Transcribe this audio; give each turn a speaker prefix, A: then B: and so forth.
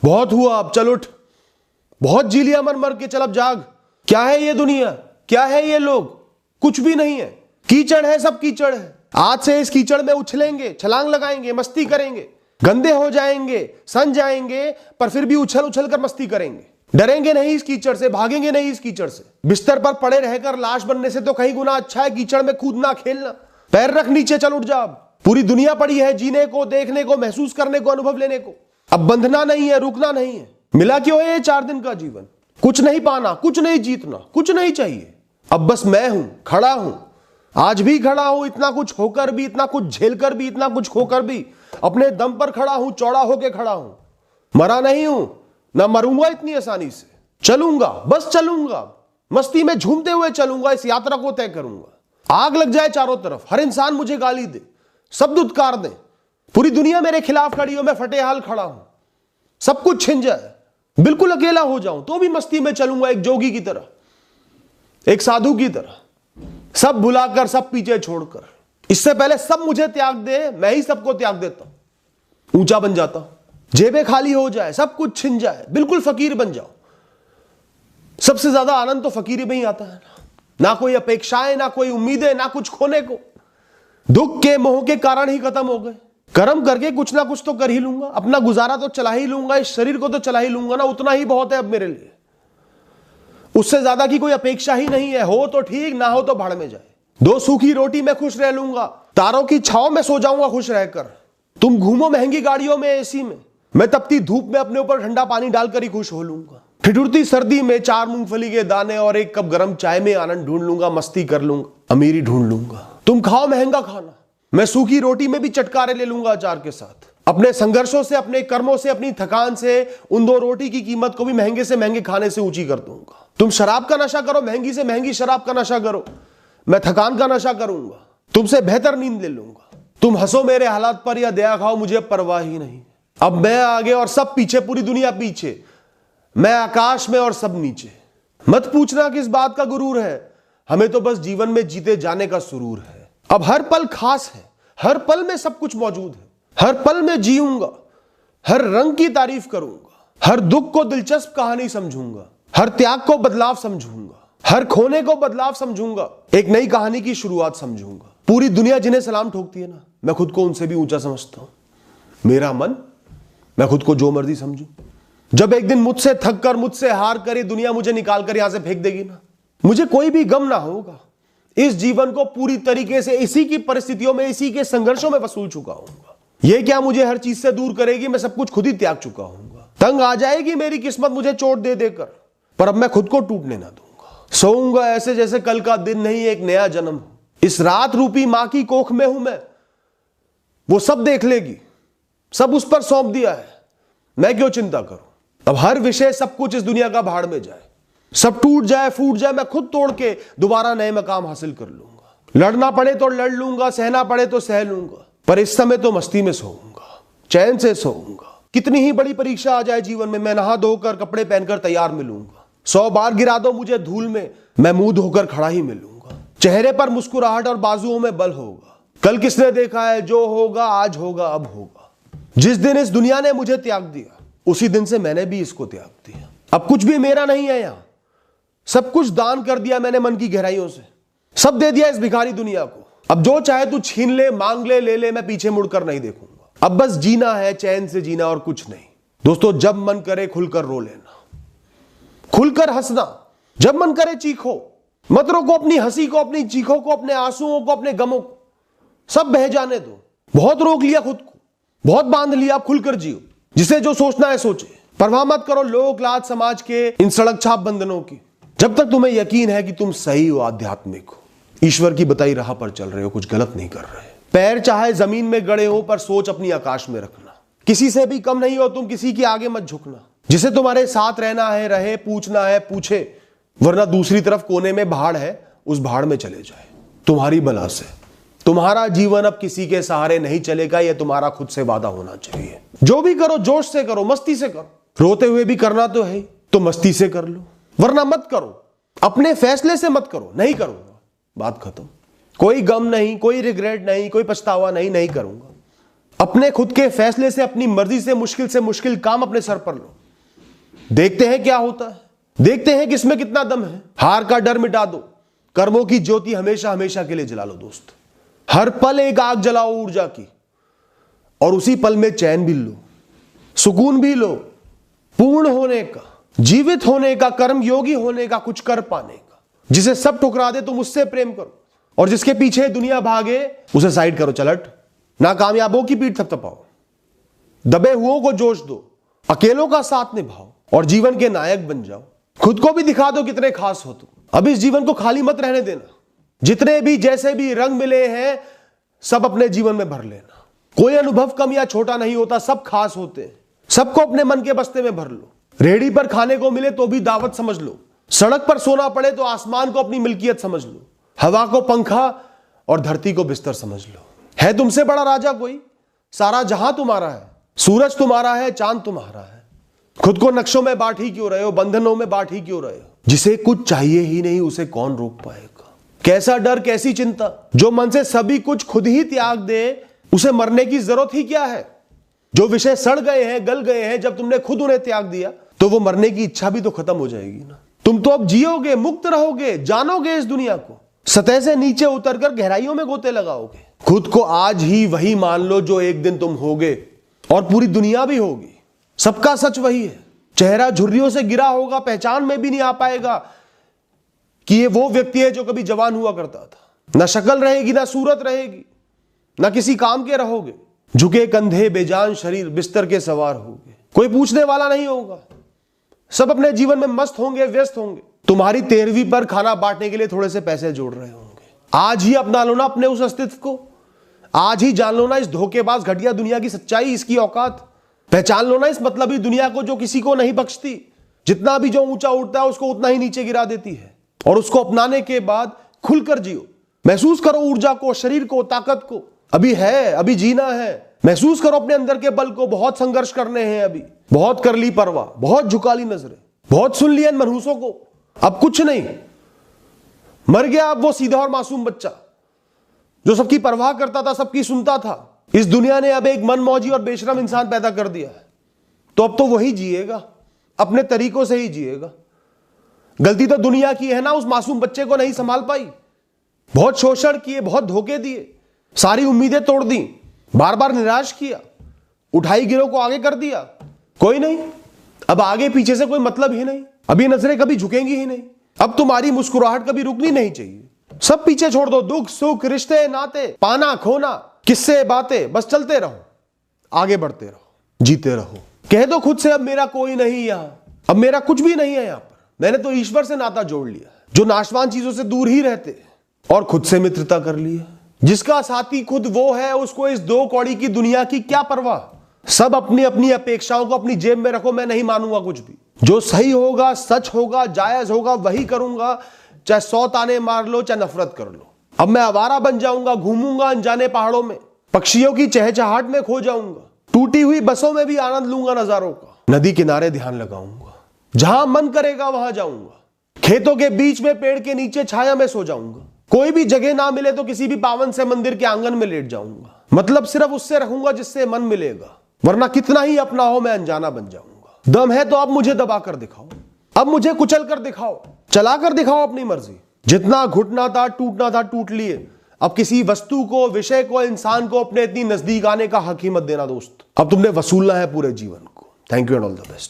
A: बहुत हुआ, अब चल उठ। बहुत जी लिया मर मर के, चल अब जाग। क्या है ये दुनिया, क्या है ये लोग? कुछ भी नहीं है। कीचड़ है, सब कीचड़ है। आज से इस कीचड़ में उछलेंगे, छलांग लगाएंगे, मस्ती करेंगे, गंदे हो जाएंगे, सन जाएंगे, पर फिर भी उछल उछल कर मस्ती करेंगे। डरेंगे नहीं इस कीचड़ से, भागेंगे नहीं इस कीचड़ से। बिस्तर पर पड़े रहकर लाश बनने से तो कहीं गुना अच्छा है कीचड़ में कूदना, खेलना। पैर रख नीचे, चल उठ जा। पूरी दुनिया पड़ी है जीने को, देखने को, महसूस करने को, अनुभव लेने को। अब बंधना नहीं है, रुकना नहीं है। मिला क्यों है ये 4 दिन का जीवन? कुछ नहीं पाना, कुछ नहीं जीतना, कुछ नहीं चाहिए। अब बस मैं हूं, खड़ा हूं, आज भी खड़ा हूं, इतना कुछ होकर भी, इतना कुछ झेलकर भी, इतना कुछ खोकर भी अपने दम पर खड़ा हूं, चौड़ा होके खड़ा हूं। मरा नहीं हूं, ना मरूंगा इतनी आसानी से। चलूंगा, बस चलूंगा, मस्ती में झूमते हुए चलूंगा, इस यात्रा को तय करूंगा। आग लग जाए चारों तरफ, हर इंसान मुझे गाली दे, शब्द उत्कार दे, पूरी दुनिया मेरे खिलाफ खड़ी हो, मैं फटे हाल खड़ा हूं, सब कुछ छिन जाए, बिल्कुल अकेला हो जाऊं, तो भी मस्ती में चलूंगा, एक जोगी की तरह, एक साधु की तरह, सब भुलाकर, सब पीछे छोड़कर। इससे पहले सब मुझे त्याग दे, मैं ही सबको त्याग देता हूं, ऊंचा बन जाता हूं, जेबें खाली हो जाए, सब कुछ छिन जाए, बिल्कुल फकीर बन जाओ। सबसे ज्यादा आनंद तो फकीरी में ही आता है ना कोई अपेक्षाएं, ना कोई उम्मीदें, ना कुछ खोने को। दुख के मोह के कारण ही खत्म हो गए। कर्म करके कुछ ना कुछ तो कर ही लूंगा, अपना गुजारा तो चला ही लूंगा, इस शरीर को तो चला ही लूंगा ना, उतना ही बहुत है अब मेरे लिए। उससे ज्यादा की कोई अपेक्षा ही नहीं है। हो तो ठीक, ना हो तो भाड़ में जाए। 2 सूखी रोटी में खुश रह लूंगा, तारों की छांव में सो जाऊंगा खुश रहकर। तुम घूमो महंगी गाड़ियों में, एसी में, मैं तपती धूप में अपने ऊपर ठंडा पानी डालकर ही खुश हो लूंगा। ठिठुरती सर्दी में 4 मूंगफली के दाने और 1 कप गर्म चाय में आनंद ढूंढ लूंगा, मस्ती कर लूंगा, अमीरी ढूंढ लूंगा। तुम खाओ महंगा खाना, मैं सूखी रोटी में भी चटकारे ले लूंगा अचार के साथ। अपने संघर्षों से, अपने कर्मों से, अपनी थकान से उन 2 रोटी की कीमत को भी महंगे से महंगे खाने से ऊंची कर दूंगा। तुम शराब का नशा करो, महंगी से महंगी शराब का नशा करो, मैं थकान का नशा करूंगा, तुमसे बेहतर नींद ले लूंगा। तुम हंसो मेरे हालात पर या दया खाओ, मुझे परवाह ही नहीं। अब मैं आगे और सब पीछे, पूरी दुनिया पीछे, मैं आकाश में और सब नीचे। मत पूछना किस बात का गुरूर है, हमें तो बस जीवन में जीते जाने का सुरूर है। अब हर पल खास है, हर पल में सब कुछ मौजूद है, हर पल में जीऊंगा, हर रंग की तारीफ करूंगा, हर दुख को दिलचस्प कहानी समझूंगा, हर त्याग को बदलाव समझूंगा, हर खोने को बदलाव समझूंगा, एक नई कहानी की शुरुआत समझूंगा। पूरी दुनिया जिन्हें सलाम ठोकती है ना, मैं खुद को उनसे भी ऊंचा समझता हूं। मेरा मन, मैं खुद को जो मर्जी समझूं। जब एक दिन मुझसे थक कर, मुझसे हार कर ये दुनिया मुझे निकाल कर यहां से फेंक देगी ना, मुझे कोई भी गम ना होगा। इस जीवन को पूरी तरीके से इसी की परिस्थितियों में, इसी के संघर्षों में वसूल चुका हूंगा। ये क्या मुझे हर चीज से दूर करेगी, मैं सब कुछ खुद ही त्याग चुका हूंगा। तंग आ जाएगी मेरी किस्मत मुझे चोट दे देकर, पर अब मैं खुद को टूटने ना दूंगा। सोऊंगा ऐसे जैसे कल का दिन नहीं, एक नया जन्म हो। इस रात रूपी मां की कोख में हूं मैं, वो सब देख लेगी, सब उस पर सौंप दिया है, मैं क्यों चिंता करूं। अब हर विषय, सब कुछ इस दुनिया का भाड़ में जाए, सब टूट जाए, फूट जाए, मैं खुद तोड़ के दोबारा नए मकाम हासिल कर लूंगा। लड़ना पड़े तो लड़ लूंगा, सहना पड़े तो सह लूंगा, पर इस समय तो मस्ती में सोऊंगा, चैन से सोऊंगा। कितनी ही बड़ी परीक्षा आ जाए जीवन में, मैं नहा धोकर, कपड़े पहनकर तैयार मिलूंगा। 100 बार गिरा दो मुझे धूल में, मैं मुंह धोकर खड़ा ही मिलूंगा। चेहरे पर मुस्कुराहट और बाजुओं में बल होगा। कल किसने देखा है, जो होगा आज होगा, अब होगा। जिस दिन इस दुनिया ने मुझे त्याग दिया, उसी दिन से मैंने भी इसको त्याग दिया। अब कुछ भी मेरा नहीं है यहां, सब कुछ दान कर दिया मैंने मन की गहराइयों से, सब दे दिया इस भिखारी दुनिया को। अब जो चाहे तू छीन ले, मांग ले, ले ले, मैं पीछे मुड़कर नहीं देखूंगा। अब बस जीना है, चैन से जीना और कुछ नहीं। दोस्तों, जब मन करे खुलकर रो लेना, खुलकर हंसना, जब मन करे चीखो, मत रोको अपनी हंसी को, अपनी चीखों को, अपने आंसुओं को, अपने गमों को, सब बह जाने दो। बहुत रोक लिया खुद को, बहुत बांध लिया, अब खुलकर जियो। जिसे जो सोचना है सोचे, परवाह मत करो लोक लाज समाज के इन सड़क छाप बंधनों की। जब तक तुम्हें यकीन है कि तुम सही हो, आध्यात्मिक हो, ईश्वर की बताई राह पर चल रहे हो, कुछ गलत नहीं कर रहे। पैर चाहे जमीन में गड़े हो, पर सोच अपनी आकाश में रखना। किसी से भी कम नहीं हो तुम, किसी के आगे मत झुकना। जिसे तुम्हारे साथ रहना है रहे, पूछना है पूछे, वरना दूसरी तरफ कोने में भाड़ है, उस भाड़ में चले जाए। तुम्हारी बला से तुम्हारा जीवन अब किसी के सहारे नहीं चलेगा, यह तुम्हारा खुद से वादा होना चाहिए। जो भी करो जोश से करो, मस्ती से करो। रोते हुए भी करना तो है, तो मस्ती से कर लो, वरना मत करो। अपने फैसले से मत करो, नहीं करूंगा, बात खत्म। कोई गम नहीं, कोई रिग्रेट नहीं, कोई पछतावा नहीं, नहीं करूंगा। अपने खुद के फैसले से, अपनी मर्जी से मुश्किल काम अपने सर पर लो। देखते हैं क्या होता है, देखते हैं किसमें कितना दम है। हार का डर मिटा दो, कर्मों की ज्योति हमेशा हमेशा के लिए जला लो दोस्त। हर पल एक आग जलाओ ऊर्जा की, और उसी पल में चैन भी लो, सुकून भी लो, पूर्ण होने का, जीवित होने का, कर्म योगी होने का, कुछ कर पाने का। जिसे सब ठुकरा दे तुम उससे प्रेम करो, और जिसके पीछे दुनिया भागे उसे साइड करो, चलट। नाकामयाबों की पीठ थपथपाओ, दबे हुओं को जोश दो, अकेलों का साथ निभाओ और जीवन के नायक बन जाओ। खुद को भी दिखा दो कितने खास हो तुम। अब इस जीवन को खाली मत रहने देना। जितने भी जैसे भी रंग मिले हैं सब अपने जीवन में भर लेना। कोई अनुभव कम या छोटा नहीं होता, सब खास होते हैं। सबको अपने मन के बस्ते में भर लो। रेहड़ी पर खाने को मिले तो भी दावत समझ लो, सड़क पर सोना पड़े तो आसमान को अपनी मिल्कियत समझ लो, हवा को पंखा और धरती को बिस्तर समझ लो। है तुमसे बड़ा राजा कोई? सारा जहां तुम्हारा है, सूरज तुम्हारा है, चांद तुम्हारा है। खुद को नक्शों में बांट ही क्यों रहे हो, बंधनों में बांट ही क्यों रहे हो? जिसे कुछ चाहिए ही नहीं उसे कौन रोक पाएगा? कैसा डर, कैसी चिंता? जो मन से सभी कुछ खुद ही त्याग दे उसे मरने की जरूरत ही क्या है? जो विषय सड़ गए हैं, गल गए हैं, जब तुमने खुद उन्हें त्याग दिया तो वो मरने की इच्छा भी तो खत्म हो जाएगी ना। तुम तो अब जियोगे, मुक्त रहोगे, जानोगे इस दुनिया को, सतह से नीचे उतरकर गहराइयों में गोते लगाओगे। खुद को आज ही वही मान लो जो एक दिन तुम होगे, और पूरी दुनिया भी होगी। सबका सच वही है। चेहरा झुर्रियों से गिरा होगा, पहचान में भी नहीं आ पाएगा कि ये वो व्यक्ति है जो कभी जवान हुआ करता था। ना शक्ल रहेगी, ना सूरत रहेगी, ना किसी काम के रहोगे। झुके कंधे, बेजान शरीर, बिस्तर के सवार होगे। कोई पूछने वाला नहीं होगा। सब अपने जीवन में मस्त होंगे, व्यस्त होंगे। तुम्हारी 13वीं पर खाना बांटने के लिए थोड़े से पैसे जोड़ रहे होंगे। आज ही अपना लो ना अपने उस अस्तित्व को। आज ही जान लो ना इस धोखेबाज घटिया दुनिया की सच्चाई, इसकी औकात। पहचान लो ना इस मतलबी दुनिया को जो किसी को नहीं बख्शती। जितना भी जो ऊंचा उठता है उसको उतना ही नीचे गिरा देती है। और उसको अपनाने के बाद खुलकर जियो। महसूस करो ऊर्जा को, शरीर को, ताकत को। अभी है, अभी जीना है। महसूस करो अपने अंदर के बल को। बहुत संघर्ष करने हैं अभी, बहुत कर ली परवाह, बहुत झुका ली नजरें, बहुत सुन लिया मनहूसों को। अब कुछ नहीं, मर गया अब वो सीधा और मासूम बच्चा जो सबकी परवाह करता था, सबकी सुनता था। इस दुनिया ने अब एक मनमौजी और बेशरम इंसान पैदा कर दिया है, तो अब तो वही जिएगा, अपने तरीकों से ही जिएगा। गलती तो दुनिया की है ना, उस मासूम बच्चे को नहीं संभाल पाई। बहुत शोषण किए, बहुत धोखे दिए, सारी उम्मीदें तोड़ दी, बार बार निराश किया, उठाई गिरोह को आगे कर दिया। कोई नहीं, अब आगे पीछे से कोई मतलब ही नहीं। अभी नजरें कभी झुकेंगी ही नहीं। अब तुम्हारी मुस्कुराहट कभी रुकनी नहीं चाहिए। सब पीछे छोड़ दो, दुख सुख, रिश्ते नाते, पाना खोना, किस्से बातें, बस चलते रहो, आगे बढ़ते रहो, जीते रहो। कह दो खुद से अब मेरा कोई नहीं यहां, अब मेरा कुछ भी नहीं है यहां पर। मैंने तो ईश्वर से नाता जोड़ लिया, जो नाशवान चीजों से दूर ही रहते, और खुद से मित्रता कर लिया। जिसका साथी खुद वो है, उसको इस दो कौड़ी की दुनिया की क्या परवाह। सब अपनी अपनी अपेक्षाओं को अपनी जेब में रखो, मैं नहीं मानूंगा कुछ भी। जो सही होगा, सच होगा, जायज होगा वही करूंगा, चाहे 100 ताने मार लो, चाहे नफरत कर लो। अब मैं आवारा बन जाऊंगा, घूमूंगा अनजाने पहाड़ों में, पक्षियों की चहचहाहट में खो जाऊंगा, टूटी हुई बसों में भी आनंद लूंगा नजारों का, नदी किनारे ध्यान लगाऊंगा, जहां मन करेगा वहां जाऊंगा, खेतों के बीच में पेड़ के नीचे छाया में सो जाऊंगा। कोई भी जगह ना मिले तो किसी भी पावन से मंदिर के आंगन में लेट जाऊंगा। मतलब सिर्फ उससे रखूंगा जिससे मन मिलेगा, वरना कितना ही अपना हो मैं अनजाना बन जाऊंगा। दम है तो अब मुझे दबा कर दिखाओ, अब मुझे कुचल कर दिखाओ, चला कर दिखाओ अपनी मर्जी। जितना घुटना था, टूटना था, टूट लिए। अब किसी वस्तु को, विषय को, इंसान को अपने इतनी नजदीक आने का हक ही मत देना दोस्त। अब तुमने वसूलना है पूरे जीवन को। Thank you and all the best.